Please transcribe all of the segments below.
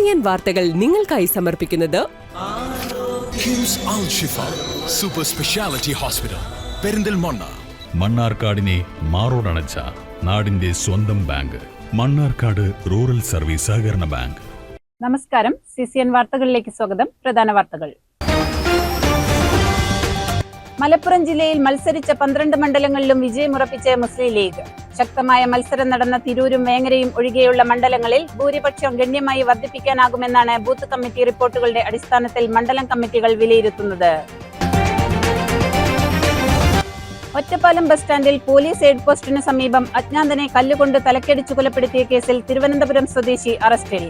CCN വാർത്തകൾ നിങ്ങൾക്കായി സമർപ്പിക്കുന്നത് കിംസ് അൽ ഷിഫ സൂപ്പർ സ്പെഷ്യാലിറ്റി ഹോസ്പിറ്റൽ പെരിന്തൽമണ്ണ. മണ്ണാർക്കാടിനെ മാറോടണച്ച നാടിന്റെ സ്വന്തം ബാങ്ക് മണ്ണാർക്കാട് റൂറൽ സർവീസ് സഹകരണ ബാങ്ക്. നമസ്കാരം, CCN വാർത്തകളിലേക്ക് സ്വാഗതം. പ്രധാന വാർത്തകൾ. മലപ്പുറം ജില്ലയിൽ മത്സരിച്ച 12 മണ്ഡലങ്ങളിലും വിജയമുറപ്പിച്ച് മുസ്ലിം ലീഗ്. ശക്തമായ മത്സരം നടന്ന തിരൂരും വേങ്ങരയും ഒഴികെയുള്ള മണ്ഡലങ്ങളിൽ ഭൂരിപക്ഷം ഗണ്യമായി വർദ്ധിപ്പിക്കാനാകുമെന്നാണ് ബൂത്ത് കമ്മിറ്റി റിപ്പോർട്ടുകളുടെ അടിസ്ഥാനത്തിൽ മണ്ഡലം കമ്മിറ്റികൾ വിലയിരുത്തുന്നത്. ഒറ്റപ്പാലം ബസ് സ്റ്റാൻഡിൽ പോലീസ് എയ്ഡ് പോസ്റ്റിനു സമീപം അജ്ഞാതനെ കല്ലുകൊണ്ട് തലക്കടിച്ചു കൊലപ്പെടുത്തിയ കേസിൽ തിരുവനന്തപുരം സ്വദേശി അറസ്റ്റിൽ.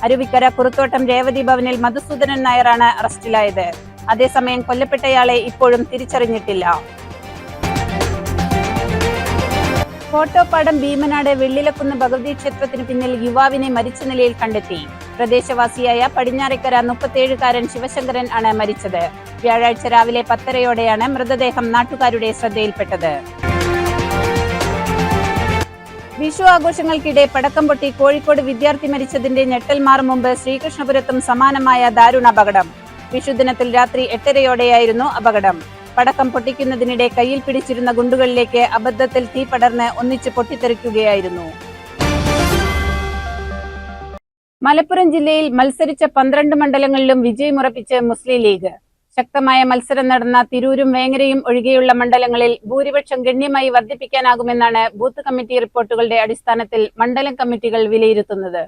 അരുവിക്കര കുറുത്തോട്ടം രേവതി ഭവനിൽ മധുസൂദനൻ നായരാണ് അറസ്റ്റിലായത്. അതേസമയം കൊല്ലപ്പെട്ടയാളെ ഇപ്പോഴും തിരിച്ചറിഞ്ഞിട്ടില്ല. കോട്ടോപ്പാടം ഭീമനാട് വെള്ളിലക്കുന്ന് ഭഗവതി ക്ഷേത്രത്തിന് പിന്നിൽ യുവാവിനെ മരിച്ച നിലയിൽ കണ്ടെത്തി. പ്രദേശവാസിയായ പടിഞ്ഞാറേക്കര 37-കാരൻ ശിവശങ്കരൻ ആണ് മരിച്ചത്. വ്യാഴാഴ്ച രാവിലെ 10:30-യോടെയാണ് മൃതദേഹം നാട്ടുകാരുടെ ശ്രദ്ധയിൽപ്പെട്ടത്. വിഷു ആഘോഷങ്ങൾക്കിടെ പടക്കം പൊട്ടി കോഴിക്കോട് വിദ്യാർത്ഥി മരിച്ചതിന്റെ ഞെട്ടൽ മാറും മുമ്പ് ശ്രീകൃഷ്ണപുരത്തും സമാനമായ ദാരുണ അപകടം. വിഷുദിനത്തിൽ രാത്രി 8:30-യോടെയായിരുന്നു അപകടം. പടക്കം പൊട്ടിക്കുന്നതിനിടെ കയ്യിൽ പിടിച്ചിരുന്ന ഗുണ്ടുകളിലേക്ക് അബദ്ധത്തിൽ തീ പടർന്ന് ഒന്നിച്ച് പൊട്ടിത്തെറിക്കുകയായിരുന്നു. മലപ്പുറം ജില്ലയിൽ മത്സരിച്ച 12 മണ്ഡലങ്ങളിലും വിജയമുറപ്പിച്ച് മുസ്ലിം ലീഗ്. ശക്തമായ മത്സരം നടന്ന തിരൂരും വേങ്ങരയും ഒഴികെയുള്ള മണ്ഡലങ്ങളിൽ ഭൂരിപക്ഷം ഗണ്യമായി വർദ്ധിപ്പിക്കാനാകുമെന്നാണ് ബൂത്ത് കമ്മിറ്റി റിപ്പോർട്ടുകളുടെ അടിസ്ഥാനത്തിൽ മണ്ഡലം കമ്മിറ്റികൾ വിലയിരുത്തുന്നത്.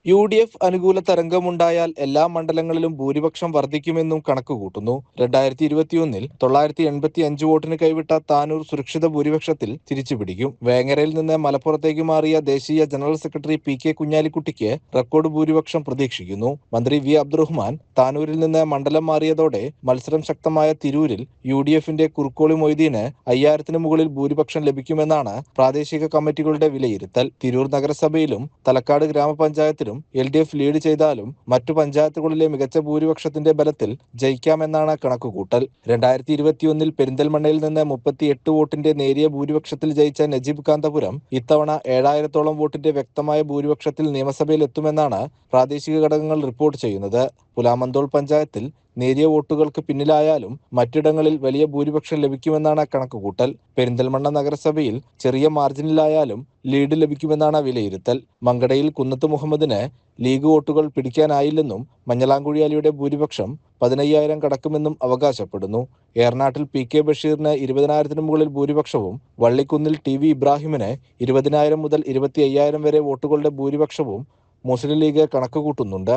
UDF അനുകൂല തരംഗമുണ്ടായാൽ എല്ലാ മണ്ഡലങ്ങളിലും ഭൂരിപക്ഷം വർദ്ധിക്കുമെന്നും കണക്കുകൂട്ടുന്നു. 2021 985 വോട്ടിന് കൈവിട്ട താനൂർ സുരക്ഷിത ഭൂരിപക്ഷത്തിൽ തിരിച്ചുപിടിക്കും. വേങ്ങരയിൽ നിന്ന് മലപ്പുറത്തേക്ക് മാറിയ ദേശീയ ജനറൽ സെക്രട്ടറി PK കുഞ്ഞാലിക്കുട്ടിക്ക് റെക്കോർഡ് ഭൂരിപക്ഷം പ്രതീക്ഷിക്കുന്നു. മന്ത്രി V അബ്ദുറഹ്മാൻ താനൂരിൽ നിന്ന് മണ്ഡലം മാറിയതോടെ മത്സരം ശക്തമായ തിരൂരിൽ UDFന്റെ കുറുക്കോളി മൊയ്തീന് 5000-ന് മുകളിൽ ഭൂരിപക്ഷം ലഭിക്കുമെന്നാണ് പ്രാദേശിക കമ്മിറ്റികളുടെ വിലയിരുത്തൽ. തിരൂർ നഗരസഭയിലും തലക്കാട് ഗ്രാമപഞ്ചായത്തിലും LDF ലീഡ് ചെയ്താലും മറ്റു പഞ്ചായത്തുകളിലെ മികച്ച ഭൂരിപക്ഷത്തിന്റെ ബലത്തിൽ ജയിക്കാമെന്നാണ് കണക്കുകൂട്ടൽ. 2021 പെരിന്തൽമണ്ണയിൽ നിന്ന് 38 വോട്ടിന്റെ നേരിയ ഭൂരിപക്ഷത്തിൽ ജയിച്ച നജീബ് കാന്തപുരം ഇത്തവണ 7000-ഓളം വോട്ടിന്റെ വ്യക്തമായ ഭൂരിപക്ഷത്തിൽ നിയമസഭയിൽ എത്തുമെന്നാണ് പ്രാദേശിക ഘടകങ്ങൾ റിപ്പോർട്ട് ചെയ്യുന്നത്. പുലാമന്തോൾ പഞ്ചായത്തിൽ നേരിയ വോട്ടുകൾക്ക് പിന്നിലായാലും മറ്റിടങ്ങളിൽ വലിയ ഭൂരിപക്ഷം ലഭിക്കുമെന്നാണ് കണക്കുകൂട്ടൽ. പെരിന്തൽമണ്ണ നഗരസഭയിൽ ചെറിയ മാർജിനിലായാലും ലീഡ് ലഭിക്കുമെന്നാണ് വിലയിരുത്തൽ. മങ്കടയിൽ കുന്നത്ത് മുഹമ്മദിന് ലീഗ് വോട്ടുകൾ പിടിക്കാനായില്ലെന്നും മഞ്ഞളാംകുഴി അലിയുടെ ഭൂരിപക്ഷം 15,000 കടക്കുമെന്നും അവകാശപ്പെടുന്നു. ഏറനാട്ടിൽ PK ബഷീറിന് 20,000-ന് മുകളിൽ ഭൂരിപക്ഷവും വള്ളിക്കുന്നിൽ TV ഇബ്രാഹിമിന് 20,000 മുതൽ 25,000 വരെ വോട്ടുകളുടെ ഭൂരിപക്ഷവും മുസ്ലിം ലീഗ് കണക്കുകൂട്ടുന്നുണ്ട്.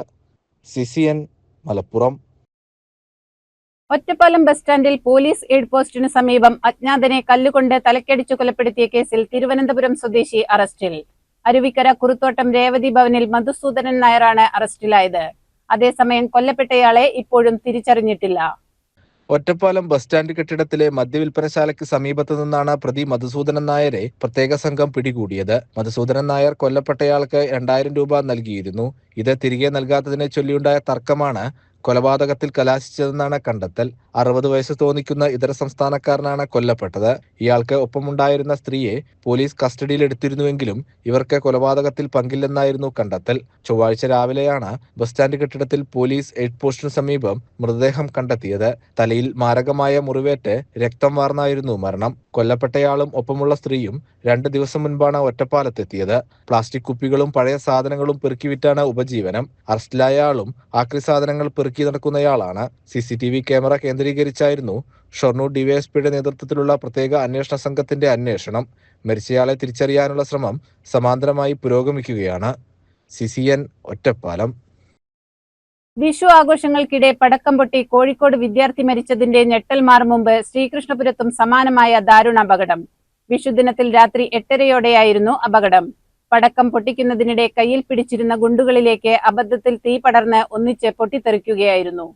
CCN മലപ്പുറം. ഒറ്റപ്പാലം ബസ് സ്റ്റാൻഡിൽ പോലീസ് എയ്ഡ് പോസ്റ്റിനു സമീപം അജ്ഞാതനെ കല്ലുകൊണ്ട് തലക്കടിച്ചു കൊലപ്പെടുത്തിയ കേസിൽ തിരുവനന്തപുരം സ്വദേശി അറസ്റ്റിൽ. അരുവിക്കര കുറുത്തോട്ടം രേവതി ഭവനിൽ മധുസൂദനൻ നായരാണ് അറസ്റ്റിലായത്. അതേസമയം കൊല്ലപ്പെട്ടയാളെ ഇപ്പോഴും തിരിച്ചറിഞ്ഞിട്ടില്ല. ഒറ്റപ്പാലം ബസ് സ്റ്റാൻഡ് കെട്ടിടത്തിലെ മദ്യവിൽപ്പനശാലയ്ക്ക് സമീപത്തു നിന്നാണ് പ്രതി മധുസൂദനൻ നായരെ പ്രത്യേക സംഘം പിടികൂടിയത്. മധുസൂദനൻ നായർ കൊല്ലപ്പെട്ടയാൾക്ക് 2000 രൂപ നൽകിയിരുന്നു. ഇത് തിരികെ നൽകാത്തതിനെ ചൊല്ലിയുണ്ടായ തർക്കമാണ് കൊലപാതകത്തിൽ കലാശിച്ചതെന്നാണ് കണ്ടെത്തൽ. 60 വയസ്സ് തോന്നിക്കുന്ന ഇതര സംസ്ഥാനക്കാരനാണ് കൊല്ലപ്പെട്ടത്. ഇയാൾക്ക് ഒപ്പമുണ്ടായിരുന്ന സ്ത്രീയെ പോലീസ് കസ്റ്റഡിയിലെടുത്തിരുന്നുവെങ്കിലും ഇവർക്ക് കൊലപാതകത്തിൽ പങ്കില്ലെന്നായിരുന്നു കണ്ടെത്തൽ. ചൊവ്വാഴ്ച രാവിലെയാണ് ബസ് സ്റ്റാൻഡ് കെട്ടിടത്തിൽ പോലീസ് എയ്ഡ് പോസ്റ്റിനു സമീപം മൃതദേഹം കണ്ടെത്തിയത്. തലയിൽ മാരകമായ മുറിവേറ്റ് രക്തം വാർന്നായിരുന്നു മരണം. കൊല്ലപ്പെട്ടയാളും ഒപ്പമുള്ള സ്ത്രീയും 2 ദിവസം മുൻപാണ് ഒറ്റപ്പാലത്തെത്തിയത്. പ്ലാസ്റ്റിക് കുപ്പികളും പഴയ സാധനങ്ങളും പെറുക്കിവിറ്റാണ് ഉപജീവനം. അറസ്റ്റിലായ ആളും ആക്രി സാധനങ്ങൾ പെറുക്കി നടക്കുന്നയാളാണ്. CCTV ക്യാമറ കേന്ദ്രീകരിച്ചായിരുന്നു ഷൊർണൂർ DYSPയുടെ നേതൃത്വത്തിലുള്ള പ്രത്യേക അന്വേഷണ സംഘത്തിന്റെ അന്വേഷണം. മരിച്ചയാളെ തിരിച്ചറിയാനുള്ള ശ്രമം സമാന്തരമായി പുരോഗമിക്കുകയാണ്. CCN ഒറ്റപ്പാലം. വിഷു ആഘോഷങ്ങൾക്കിടെ പടക്കം പൊട്ടി കോഴിക്കോട് വിദ്യാർത്ഥി മരിച്ചതിന്റെ ഞെട്ടൽ മാറും മുമ്പ് ശ്രീകൃഷ്ണപുരത്തും സമാനമായ ദാരുണ അപകടം. വിഷുദിനത്തിൽ രാത്രി 8:30-യോടെയായിരുന്നു അപകടം. പടക്കം പൊട്ടിക്കുന്നതിനിടെ കയ്യിൽ പിടിച്ചിരുന്ന ഗുണ്ടുകളിലേക്ക് അബദ്ധത്തിൽ തീ പടർന്ന് ഒന്നിച്ച് പൊട്ടിത്തെറിക്കുകയായിരുന്നു.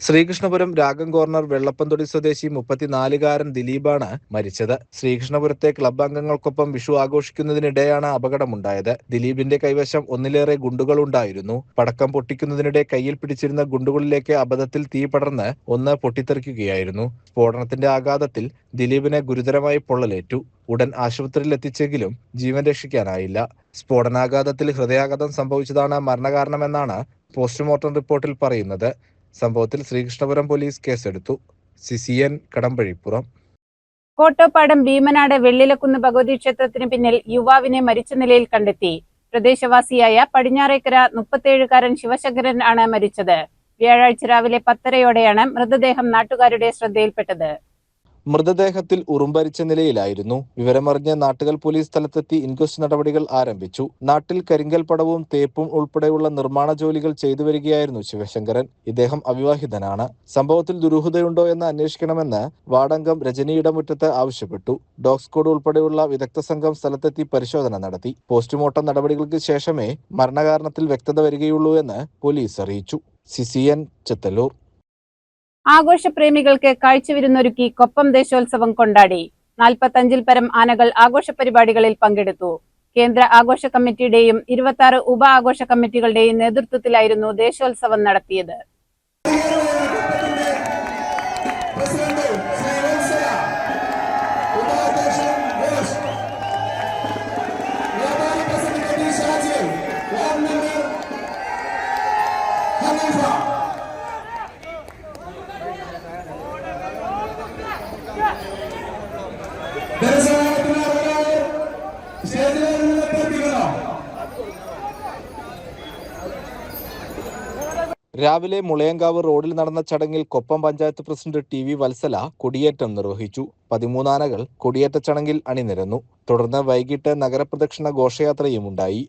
ശ്രീകൃഷ്ണപുരം രാഗം കോർണർ വെള്ളപ്പന്തൊടി സ്വദേശി 34-കാരൻ ദിലീപാണ് മരിച്ചത്. ശ്രീകൃഷ്ണപുരത്തെ ക്ലബ്ബ് അംഗങ്ങൾക്കൊപ്പം വിഷു ആഘോഷിക്കുന്നതിനിടെയാണ് അപകടമുണ്ടായത്. ദിലീപിന്റെ കൈവശം ഒന്നിലേറെ ഗുണ്ടുകളുണ്ടായിരുന്നു. പടക്കം പൊട്ടിക്കുന്നതിനിടെ കയ്യിൽ പിടിച്ചിരുന്ന ഗുണ്ടുകളിലേക്ക് അബദ്ധത്തിൽ തീ പടർന്ന് ഒന്ന് പൊട്ടിത്തെറിക്കുകയായിരുന്നു. സ്ഫോടനത്തിന്റെ ആഘാതത്തിൽ ദിലീപിന് ഗുരുതരമായി പൊള്ളലേറ്റു. ഉടൻ ആശുപത്രിയിൽ എത്തിച്ചെങ്കിലും ജീവൻ രക്ഷിക്കാനായില്ല. സ്ഫോടനാഘാതത്തിൽ ഹൃദയാഘാതം സംഭവിച്ചതാണ് മരണകാരണമെന്നാണ് പോസ്റ്റ്മോർട്ടം റിപ്പോർട്ടിൽ പറയുന്നത്. സംഭവത്തിൽ ശ്രീകൃഷ്ണപുരം പോലീസ് കേസെടുത്തു. CCN കടമ്പഴിപ്പുറം. കോട്ടോപ്പാടം ഭീമനാട് വെള്ളിലക്കുന്ന് ഭഗവതി ക്ഷേത്രത്തിന് പിന്നിൽ യുവാവിനെ മരിച്ച നിലയിൽ കണ്ടെത്തി. പ്രദേശവാസിയായ പടിഞ്ഞാറേക്കര 37-കാരൻ ശിവശങ്കരൻ ആണ് മരിച്ചത്. വ്യാഴാഴ്ച രാവിലെ 10:30-യോടെയാണ് മൃതദേഹം നാട്ടുകാരുടെ ശ്രദ്ധയിൽപ്പെട്ടത്. മൃതദേഹത്തിൽ ഉറുമ്പരിച്ച നിലയിലായിരുന്നു. വിവരമറിഞ്ഞ് നാട്ടുകൽ പോലീസ് സ്ഥലത്തെത്തി ഇൻക്വസ്റ്റ് നടപടികൾ ആരംഭിച്ചു. നാട്ടിൽ കരിങ്കൽ പടവും തേപ്പും ഉൾപ്പെടെയുള്ള നിർമ്മാണ ജോലികൾ ചെയ്തു വരികയായിരുന്നു ശിവശങ്കരൻ. ഇദ്ദേഹം അവിവാഹിതനാണ്. സംഭവത്തിൽ ദുരൂഹതയുണ്ടോ എന്ന് അന്വേഷിക്കണമെന്ന് വാർഡംഗം രജനിയുടെ മുറ്റത്ത് ആവശ്യപ്പെട്ടു. ഡോഗ് സ്ക്വാഡ് ഉൾപ്പെടെയുള്ള വിദഗ്ധ സംഘം സ്ഥലത്തെത്തി പരിശോധന നടത്തി. പോസ്റ്റ്മോർട്ടം നടപടികൾക്ക് ശേഷമേ മരണകാരണത്തിൽ വ്യക്തത വരികയുള്ളൂ എന്ന് പോലീസ് അറിയിച്ചു. CCN ചെത്തല്ലൂർ. ആഘോഷപ്രേമികൾക്ക് കാഴ്ചവിരുന്നൊരുക്കി കൊപ്പം ദേശോത്സവം കൊണ്ടാടി. 45-ൽ പരം ആനകൾ ആഘോഷ പരിപാടികളിൽ പങ്കെടുത്തു. കേന്ദ്ര ആഘോഷ കമ്മിറ്റിയുടെയും 26 ഉപ ആഘോഷ കമ്മിറ്റികളുടെയും നേതൃത്വത്തിലായിരുന്നു ദേശോത്സവം നടത്തിയത്. രാവിലെ മുളയങ്കാവ് റോഡിൽ നടന്ന ചടങ്ങിൽ കൊപ്പം പഞ്ചായത്ത് പ്രസിഡന്റ് TV വത്സല കൊടിയേറ്റം നിർവഹിച്ചു. 13 ആനകൾ കൊടിയേറ്റ ചടങ്ങിൽ അണിനിരന്നു. തുടർന്ന് വൈകിട്ട് നഗരപ്രദക്ഷിണ ഘോഷയാത്രയും ഉണ്ടായി.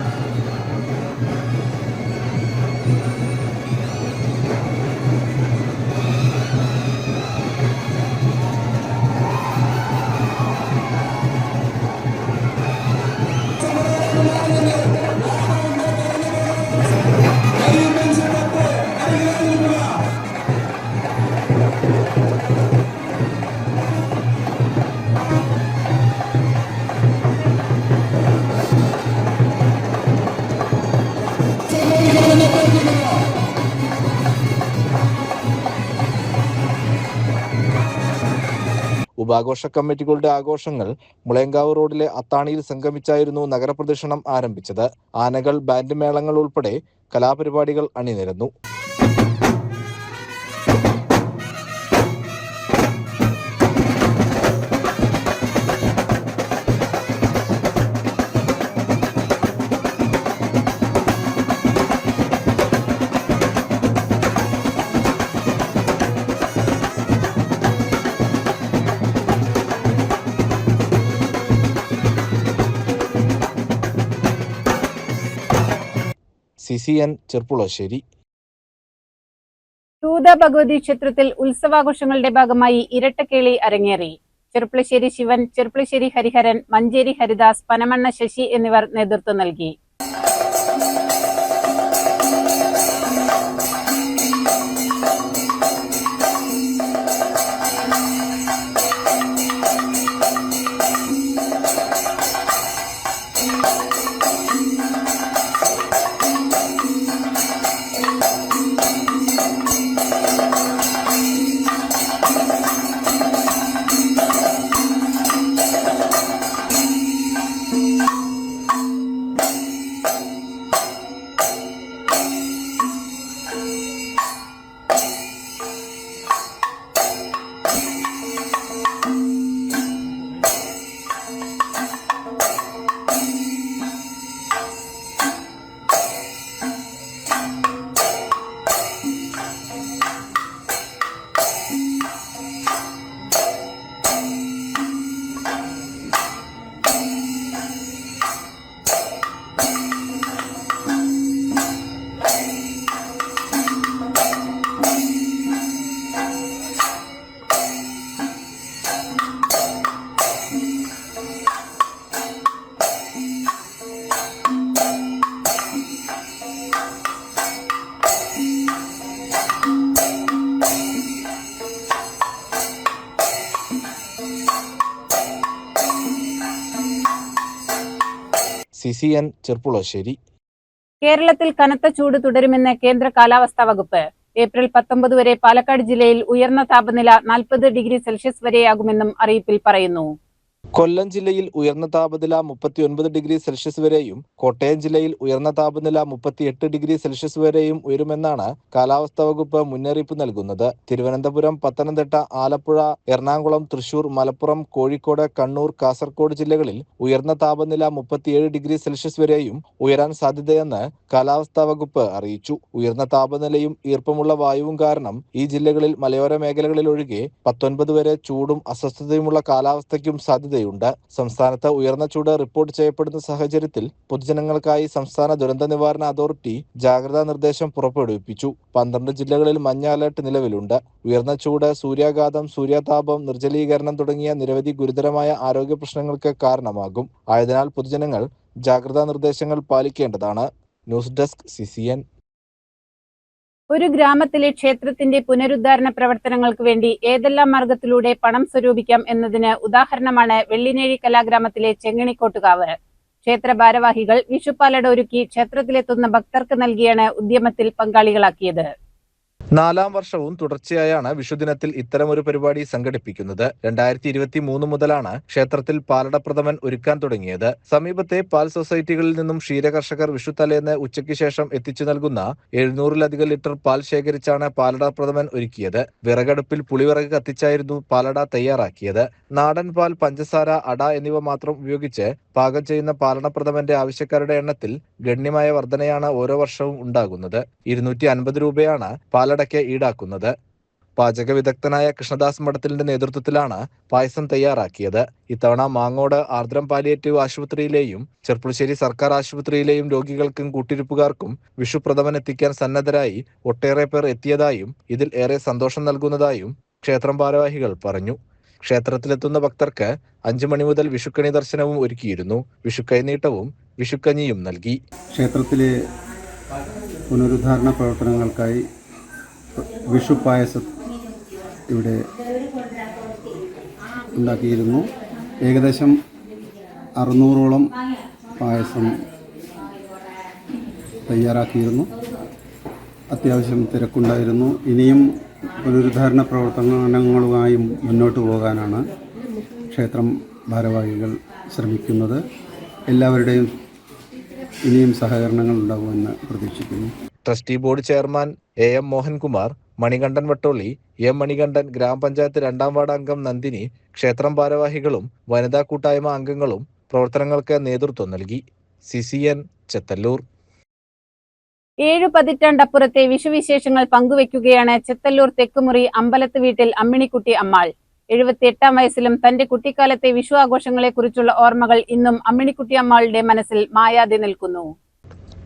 ഉപാഘോഷ കമ്മിറ്റികളുടെ ആഘോഷങ്ങൾ മുളയങ്കാവ് റോഡിലെ അത്താണിയിൽ സംഗമിച്ചായിരുന്നു നഗരപ്രദക്ഷിണം ആരംഭിച്ചത്. ആനകൾ, ബാൻഡ് മേളങ്ങൾ ഉൾപ്പെടെ കലാപരിപാടികൾ അണിനിരന്നു. CCN ചെർപ്പുളശ്ശേരി. തൂത ഭഗവതി ക്ഷേത്രത്തിൽ ഉത്സവാഘോഷങ്ങളുടെ ഭാഗമായി ഇരട്ടക്കേളി അരങ്ങേറി. ചെർപ്പുളശ്ശേരി ശിവൻ, ചെർപ്പുളശ്ശേരി ഹരിഹരൻ, മഞ്ചേരി ഹരിദാസ്, പനമണ്ണ ശശി എന്നിവർ നേതൃത്വം നൽകി. CCN ചെർപ്പുളശ്ശേരി. കേരളത്തിൽ കനത്ത ചൂട് തുടരുമെന്ന് കേന്ദ്ര കാലാവസ്ഥാ വകുപ്പ്. ഏപ്രിൽ 19 വരെ പാലക്കാട് ജില്ലയിൽ ഉയർന്ന താപനില 40 ഡിഗ്രി സെൽഷ്യസ് വരെയാകുമെന്നും അറിയിപ്പിൽ പറയുന്നു. കൊല്ലം ജില്ലയിൽ ഉയർന്ന താപനില 39 ഡിഗ്രി സെൽഷ്യസ് വരെയും കോട്ടയം ജില്ലയിൽ ഉയർന്ന താപനില 38 ഡിഗ്രി സെൽഷ്യസ് വരെയും ഉയരുമെന്നാണ് കാലാവസ്ഥാ വകുപ്പ് മുന്നറിയിപ്പ് നൽകുന്നത്. തിരുവനന്തപുരം, പത്തനംതിട്ട, ആലപ്പുഴ, എറണാകുളം, തൃശൂർ, മലപ്പുറം, കോഴിക്കോട്, കണ്ണൂർ, കാസർഗോഡ് ജില്ലകളിൽ ഉയർന്ന താപനില 37 ഡിഗ്രി സെൽഷ്യസ് വരെയും ഉയരാൻ സാധ്യതയെന്ന് കാലാവസ്ഥാ വകുപ്പ് അറിയിച്ചു. ഉയർന്ന താപനിലയും ഈർപ്പമുള്ള വായുവും കാരണം ഈ ജില്ലകളിൽ മലയോര മേഖലകളിൽ ഒഴികെ 19 വരെ ചൂടും അസ്വസ്ഥതയുമുള്ള കാലാവസ്ഥയ്ക്കും സാധ്യതയുണ്ട്. സംസ്ഥാനത്ത് ഉയർന്ന ചൂട് റിപ്പോർട്ട് ചെയ്യപ്പെടുന്ന സാഹചര്യത്തിൽ പൊതുജനങ്ങൾക്കായി സംസ്ഥാന ദുരന്ത നിവാരണ അതോറിറ്റി ജാഗ്രതാ നിർദ്ദേശം പുറപ്പെടുവിപ്പിച്ചു. 12 ജില്ലകളിൽ മഞ്ഞ അലർട്ട് നിലവിലുണ്ട്. ഉയർന്ന ചൂട്, സൂര്യാഘാതം, സൂര്യാതാപം, നിർജ്ജലീകരണം തുടങ്ങിയ നിരവധി ഗുരുതരമായ ആരോഗ്യ പ്രശ്നങ്ങൾക്ക് കാരണമാകും. ആയതിനാൽ പൊതുജനങ്ങൾ ജാഗ്രതാ നിർദ്ദേശങ്ങൾ പാലിക്കേണ്ടതാണ്. News desk CCN. ഒരു ഗ്രാമത്തിലെ ക്ഷേത്രത്തിന്റെ പുനരുദ്ധാരണ പ്രവർത്തനങ്ങൾക്ക് വേണ്ടി ഏതെല്ലാം മാർഗത്തിലൂടെ പണം സ്വരൂപിക്കാം എന്നതിന് ഉദാഹരണമാണ് വെള്ളിനേഴി കലാഗ്രാമത്തിലെ ചെങ്ങണിക്കോട്ടുകാവ്. ക്ഷേത്ര ഭാരവാഹികൾ വിഷുപ്പാലട ഒരുക്കി ക്ഷേത്രത്തിലെത്തുന്ന ഭക്തർക്ക് നൽകിയാണ് ഉദ്യമത്തിൽ പങ്കാളികളാക്കിയത്. 4ാം വർഷവും തുടർച്ചയായാണ് വിഷുദിനത്തിൽ ഇത്തരമൊരു പരിപാടി സംഘടിപ്പിക്കുന്നത്. 2023 മുതലാണ് ക്ഷേത്രത്തിൽ പാലടപ്രഥമൻ ഒരുക്കാൻ തുടങ്ങിയത്. സമീപത്തെ പാൽ സൊസൈറ്റികളിൽ നിന്നും ക്ഷീരകർഷകർ വിഷുത്തലേന്ന് ഉച്ചയ്ക്ക് ശേഷം എത്തിച്ചു നൽകുന്ന 700-ലധികം ലിറ്റർ പാൽ ശേഖരിച്ചാണ് പാലടപ്രഥമൻ ഒരുക്കിയത്. വിറകടുപ്പിൽ പുളിവിറക് കത്തിച്ചായിരുന്നു പാലട തയ്യാറാക്കിയത്. നാടൻ പാൽ, പഞ്ചസാര, അട എന്നിവ മാത്രം ഉപയോഗിച്ച് പാകം ചെയ്യുന്ന പാലടപ്രഥമന്റെ ആവശ്യക്കാരുടെ എണ്ണത്തിൽ ഗണ്യമായ വർധനയാണ് ഓരോ വർഷവും ഉണ്ടാകുന്നത്. 250 രൂപയാണ് പാലടയ്ക്ക് ഈടാക്കുന്നത്. പാചക വിദഗ്ധനായ കൃഷ്ണദാസ് മഠത്തിന്റെ നേതൃത്വത്തിലാണ് പായസം തയ്യാറാക്കിയത്. ഇത്തവണ മാങ്ങോട് ആർദ്രം പാലിയേറ്റീവ് ആശുപത്രിയിലെയും ചെർപ്പുളശ്ശേരി സർക്കാർ ആശുപത്രിയിലെയും രോഗികൾക്കും കൂട്ടിരിപ്പുകാർക്കും വിഷുപ്രഥമൻ എത്തിക്കാൻ സന്നദ്ധരായി ഒട്ടേറെ പേർ എത്തിയതായും ഇതിൽ ഏറെ സന്തോഷം നൽകുന്നതായും ക്ഷേത്രം ഭാരവാഹികൾ പറഞ്ഞു. ക്ഷേത്രത്തിലെത്തുന്ന ഭക്തർക്ക് 5 മണി മുതൽ വിഷുക്കണി ദർശനവും ഒരുക്കിയിരുന്നു. വിഷുക്കൈനീട്ടവും വിഷുക്കഞ്ഞിയും നൽകി. ക്ഷേത്രത്തിലെ പുനരുദ്ധാരണ പ്രവർത്തനങ്ങൾക്കായി വിഷുപ്പായസം ഇവിടെ ഉണ്ടാക്കിയിരുന്നു. ഏകദേശം 600ഓളം പായസം തയ്യാറാക്കിയിരുന്നു. അത്യാവശ്യം തിരക്കുണ്ടായിരുന്നു. ഇനിയും പുനരുദ്ധാരണ പ്രവർത്തനങ്ങളുമായി മുന്നോട്ട് പോകാനാണ് ക്ഷേത്രം ഭാരവാഹികൾ ശ്രമിക്കുന്നത്. എല്ലാവരുടെയും ഇനിയും സഹകരണങ്ങൾ ഉണ്ടാകുമെന്ന് പ്രതീക്ഷിക്കുന്നു. Trustee board chairman AM Mohankumar, Manikandan Vattoli, M Manikandan, ഗ്രാമപഞ്ചായത്ത് 2ാം വാർഡ് അംഗം നന്ദിനി, ക്ഷേത്രം ഭാരവാഹികളും വനിതാ കൂട്ടായ്മ അംഗങ്ങളും പ്രവർത്തനങ്ങൾക്ക് നേതൃത്വം നൽകി. CCN ചെത്തല്ലൂർ. 7 പതിറ്റാണ്ടപ്പുറത്തെ വിഷുവിശേഷങ്ങൾ പങ്കുവയ്ക്കുകയാണ് ചെത്തല്ലൂർ തെക്കുമുറി അമ്പലത്ത് വീട്ടിൽ അമ്മിണിക്കുട്ടി അമ്മാൾ. 78ാം വയസ്സിലും തന്റെ കുട്ടിക്കാലത്തെ വിഷു ആഘോഷങ്ങളെക്കുറിച്ചുള്ള ഓർമ്മകൾ ഇന്നും അമ്മിണിക്കുട്ടി അമ്മാളുടെ മനസ്സിൽ മായാതെ നിൽക്കുന്നു.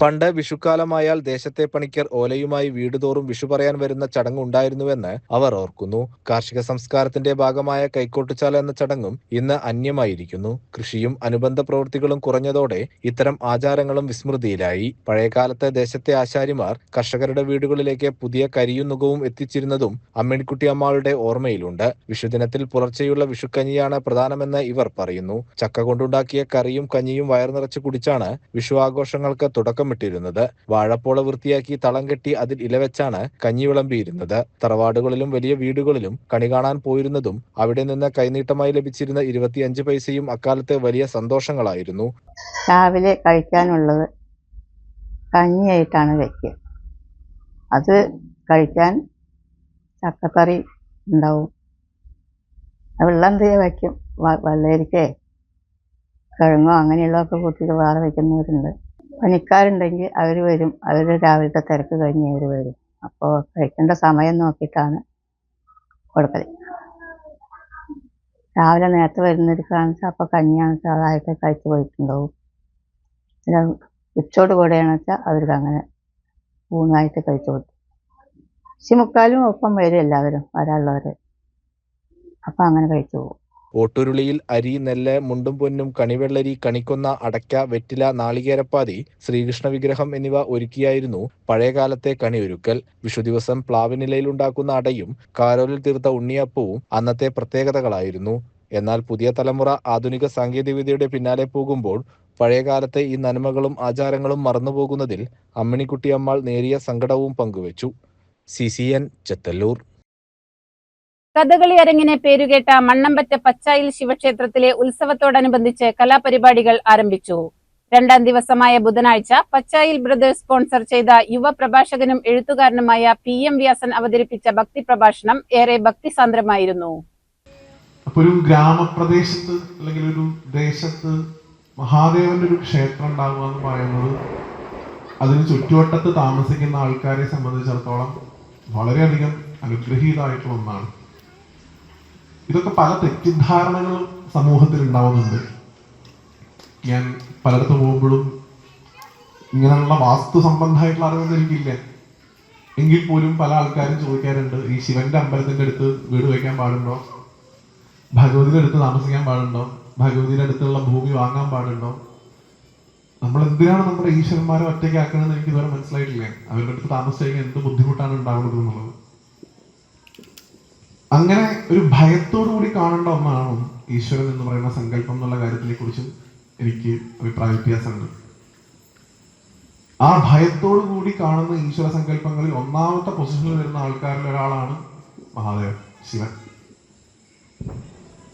പണ്ട് വിഷുക്കാലമായാൽ ദേശത്തെ പണിക്കർ ഓലയുമായി വീടുതോറും വിഷു പറയാൻ വരുന്ന ചടങ്ങുണ്ടായിരുന്നുവെന്ന് അവർ ഓർക്കുന്നു. കാർഷിക സംസ്കാരത്തിന്റെ ഭാഗമായ കൈക്കോട്ടുചാല എന്ന ചടങ്ങും ഇന്ന് അന്യമായിരിക്കുന്നു. കൃഷിയും അനുബന്ധ പ്രവൃത്തികളും കുറഞ്ഞതോടെ ഇത്തരം ആചാരങ്ങളും വിസ്മൃതിയിലായി. പഴയകാലത്ത് ദേശത്തെ ആശാരിമാർ കർഷകരുടെ വീടുകളിലേക്ക് പുതിയ കരിയും നുകവും എത്തിച്ചിരുന്നതും അമ്മിണിക്കുട്ടി അമ്മാളുടെ ഓർമ്മയിലുണ്ട്. വിഷുദിനത്തിൽ പുലർച്ചെയുള്ള വിഷുക്കഞ്ഞിയാണ് പ്രധാനമെന്ന് ഇവർ പറയുന്നു. ചക്ക കൊണ്ടുണ്ടാക്കിയ കറിയും കഞ്ഞിയും വയർ നിറച്ച് കുടിച്ചാണ് വിഷു ആഘോഷങ്ങൾക്ക് തുടക്കം ിരുന്നത്. വാഴപ്പോള വൃത്തിയാക്കി തളം കെട്ടി അതിൽ ഇലവെച്ചാണ് കഞ്ഞി വിളമ്പിയിരുന്നത്. തറവാടുകളിലും വലിയ വീടുകളിലും കണി കാണാൻ പോയിരുന്നതും അവിടെ നിന്ന് കൈനീട്ടമായി ലഭിച്ചിരുന്ന 25 പൈസയും അക്കാലത്തെ വലിയ സന്തോഷങ്ങളായിരുന്നു. രാവിലെ കഴിക്കാനുള്ളത് കഞ്ഞിയായിട്ടാണ് വയ്ക്കുക. അത് കഴിക്കാൻ ചക്കക്കറി ഉണ്ടാവും. വെള്ളം തീരെ വയ്ക്കും. വെള്ളരിക്കേ കിഴങ്ങോ അങ്ങനെയുള്ളതൊക്കെ കൂട്ടിയിട്ട് വേറെ വയ്ക്കുന്നവരുണ്ട്. പണിക്കാരുണ്ടെങ്കിൽ അവർ വരും. അവർ രാവിലത്തെ തിരക്ക് കഴിഞ്ഞ് അവർ വരും. അപ്പോൾ കഴിക്കേണ്ട സമയം നോക്കിയിട്ടാണ് കൊടുക്കൽ. രാവിലെ നേരത്തെ വരുന്നവർക്കാണെന്ന് വെച്ചാൽ അപ്പോൾ കഞ്ഞിയാണെന്ന് വെച്ചാൽ അതായിട്ട് കഴിച്ച് പോയിട്ടുണ്ടാവും. പിന്നെ ഉച്ചയോട് കൂടെയാണെന്ന് വെച്ചാൽ അവർക്ക് അങ്ങനെ ഊണായിട്ട് കഴിച്ചു കൊടുക്കും. 8:45 ഒപ്പം വരും എല്ലാവരും വരാനുള്ളവർ. അപ്പം അങ്ങനെ കഴിച്ചു പോകും. ഓട്ടുരുളിയിൽ അരി, നെല്ല്, മുണ്ടും പൊന്നും, കണിവെള്ളരി, കണിക്കൊന്ന, അടയ്ക്ക, വെറ്റില, നാളികേരപ്പാതി, ശ്രീകൃഷ്ണ വിഗ്രഹം എന്നിവ ഒരുക്കിയായിരുന്നു പഴയകാലത്തെ കണിയൊരുക്കൽ. വിഷു ദിവസം പ്ലാവിനിലയിലുണ്ടാക്കുന്ന അടയും കാരോലിൽ തീർത്ത ഉണ്ണിയപ്പവും അന്നത്തെ പ്രത്യേകതകളായിരുന്നു. എന്നാൽ പുതിയ തലമുറ ആധുനിക സാങ്കേതികവിദ്യയുടെ പിന്നാലെ പോകുമ്പോൾ പഴയകാലത്തെ ഈ നന്മകളും ആചാരങ്ങളും മറന്നുപോകുന്നതിൽ അമ്മിണിക്കുട്ടിയമ്മാൾ നേരിയ സങ്കടവും പങ്കുവച്ചു. CCN ചെത്തല്ലൂർ. കഥകളി അരങ്ങിനെ പേരുകേട്ട മണ്ണമ്പറ്റ പച്ചായിൽ ശിവക്ഷേത്രത്തിലെ ഉത്സവത്തോടനുബന്ധിച്ച് കലാപരിപാടികൾ ആരംഭിച്ചു. 2ാം ദിവസമായ ബുധനാഴ്ച പച്ചായിൽ ബ്രദേഴ്സ് സ്പോൺസർ ചെയ്ത യുവ പ്രഭാഷകനും എഴുത്തുകാരനുമായ PM വ്യാസൻ അവതരിപ്പിച്ച ഭക്തി പ്രഭാഷണം ഏറെ ഭക്തിസാന്ദ്രമായിരുന്നു. അപ്പോൾ ഒരു ഗ്രാമപ്രദേശത്ത് അല്ലെങ്കിൽ ഒരു ദേശത്ത് മഹാദേവന്റെ ഒരു ക്ഷേത്രം ഉണ്ടാവുക എന്ന് പറയുന്നത് അതിന് ചുറ്റുവട്ടത്ത് താമസിക്കുന്ന ആൾക്കാരെ സംബന്ധിച്ചിടത്തോളം വളരെയധികം അനുഗ്രഹീതമായിട്ടുള്ള ഒന്നാണ്. ഇതൊക്കെ പല തെറ്റിദ്ധാരണകളും സമൂഹത്തിൽ ഉണ്ടാവുന്നുണ്ട്. ഞാൻ പലയിടത്ത് പോകുമ്പോഴും ഇങ്ങനെയുള്ള വാസ്തു സംബന്ധമായിട്ടുള്ള അറിവൊന്നും എനിക്കില്ല. എങ്കിൽ പോലും പല ആൾക്കാരും ചോദിക്കാറുണ്ട്, ഈ ശിവന്റെ അമ്പലത്തിന്റെ അടുത്ത് വീട് വയ്ക്കാൻ പാടുണ്ടോ, ഭഗവതിയുടെ അടുത്ത് താമസിക്കാൻ പാടുണ്ടോ, ഭഗവതിയുടെ അടുത്തുള്ള ഭൂമി വാങ്ങാൻ പാടുണ്ടോ? നമ്മൾ എന്തിനാണ് നമ്മുടെ ഈശ്വരന്മാരെ ഒറ്റയ്ക്കാക്കണമെന്ന് എനിക്ക് ഇതുവരെ മനസ്സിലായിട്ടില്ല. അവരുടെ അടുത്ത് താമസിക്കാൻ എന്ത് ബുദ്ധിമുട്ടാണ് ഉണ്ടാവുന്നത് എന്നുള്ളത്. അങ്ങനെ ഒരു ഭയത്തോടു കൂടി കാണേണ്ട ഒന്നാണ് ഈശ്വരൻ എന്ന് പറയുന്ന സങ്കല്പം എന്നുള്ള കാര്യത്തിനെ കുറിച്ച് എനിക്ക് അഭിപ്രായ വ്യത്യാസമുണ്ട്. ആ ഭയത്തോടു കൂടി കാണുന്ന ഈശ്വര സങ്കല്പങ്ങളിൽ ഒന്നാമത്തെ പൊസിഷനിൽ വരുന്ന ആൾക്കാരിൽ ഒരാളാണ് മഹാദേവൻ, ശിവൻ.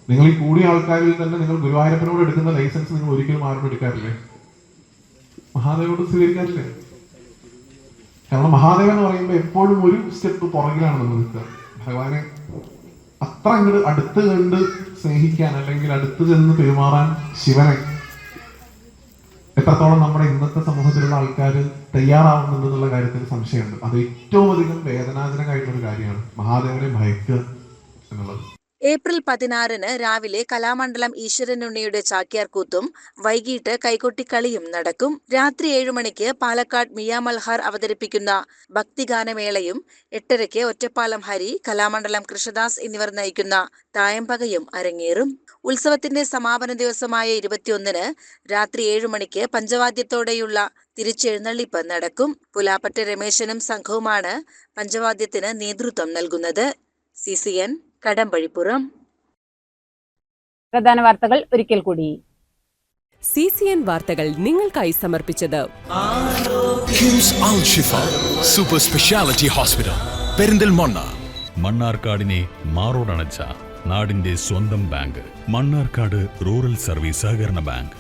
നിങ്ങൾ ഈ കൂടിയ ആൾക്കാരിൽ തന്നെ നിങ്ങൾ ഗുരുവായൂരപ്പനോട് എടുക്കുന്ന ലൈസൻസ് നിങ്ങൾ ഒരിക്കലും ആരും എടുക്കാറില്ലേ? മഹാദേവനോട് സ്വീകരിക്കാറില്ലേ? കാരണം മഹാദേവൻ എന്ന് പറയുമ്പോൾ എപ്പോഴും ഒരു സ്റ്റെപ്പ് പുറകിലാണ് നമ്മൾ നിൽക്കുക. ഭഗവാനെ അത്ര അങ്ങോട്ട് അടുത്ത് കണ്ട് സ്നേഹിക്കാൻ അല്ലെങ്കിൽ അടുത്ത് ചെന്ന് പെരുമാറാൻ ശിവനെ എത്രത്തോളം നമ്മുടെ ഇന്നത്തെ സമൂഹത്തിലുള്ള ആൾക്കാർ തയ്യാറാവുന്നുണ്ടെന്നുള്ള കാര്യത്തിൽ സംശയമുണ്ട്. അത് ഏറ്റവും അധികം വേദനാജനകമായിട്ടുള്ള ഒരു കാര്യമാണ് മഹാദേവനെ ഭയക്കുക എന്നുള്ളത്. ഏപ്രിൽ 16-ന് രാവിലെ കലാമണ്ഡലം ഈശ്വരനുണ്ണിയുടെ ചാക്യാർകൂത്തും വൈകിട്ട് കൈകൊട്ടിക്കളിയും നടക്കും. രാത്രി 7 മണിക്ക് പാലക്കാട് മിയ മൽഹാർ അവതരിപ്പിക്കുന്ന ഭക്തിഗാനമേളയും 8:30-ക്ക് ഒറ്റപ്പാലം ഹരി, കലാമണ്ഡലം കൃഷ്ണദാസ് എന്നിവർ നയിക്കുന്ന തായമ്പകയും അരങ്ങേറും. ഉത്സവത്തിന്റെ സമാപന ദിവസമായ 21-ന് രാത്രി 7 മണിക്ക് പഞ്ചവാദ്യത്തോടെയുള്ള തിരിച്ചെഴുന്നള്ളിപ്പ് നടക്കും. പുലാപ്പറ്റ രമേശനും സംഘവുമാണ് പഞ്ചവാദ്യത്തിന് നേതൃത്വം നൽകുന്നത്. CCN കടമ്പഴിപ്പുറം. പ്രധാന വാർത്തകൾ ഒരിക്കൽ കൂടി. CCN വാർത്തകൾ നിങ്ങൾക്കായി സമർപ്പിച്ചത് കിംസ് അൽ ഷിഫ സൂപ്പർ സ്പെഷ്യാലിറ്റി ഹോസ്പിറ്റൽ പെരിന്തൽമണ്ണ. മണ്ണാർക്കാടിനെ മാറോടണച്ച നാടിന്റെ സ്വന്തം ബാങ്ക് മണ്ണാർക്കാട് റൂറൽ സർവീസ് സഹകരണ ബാങ്ക്.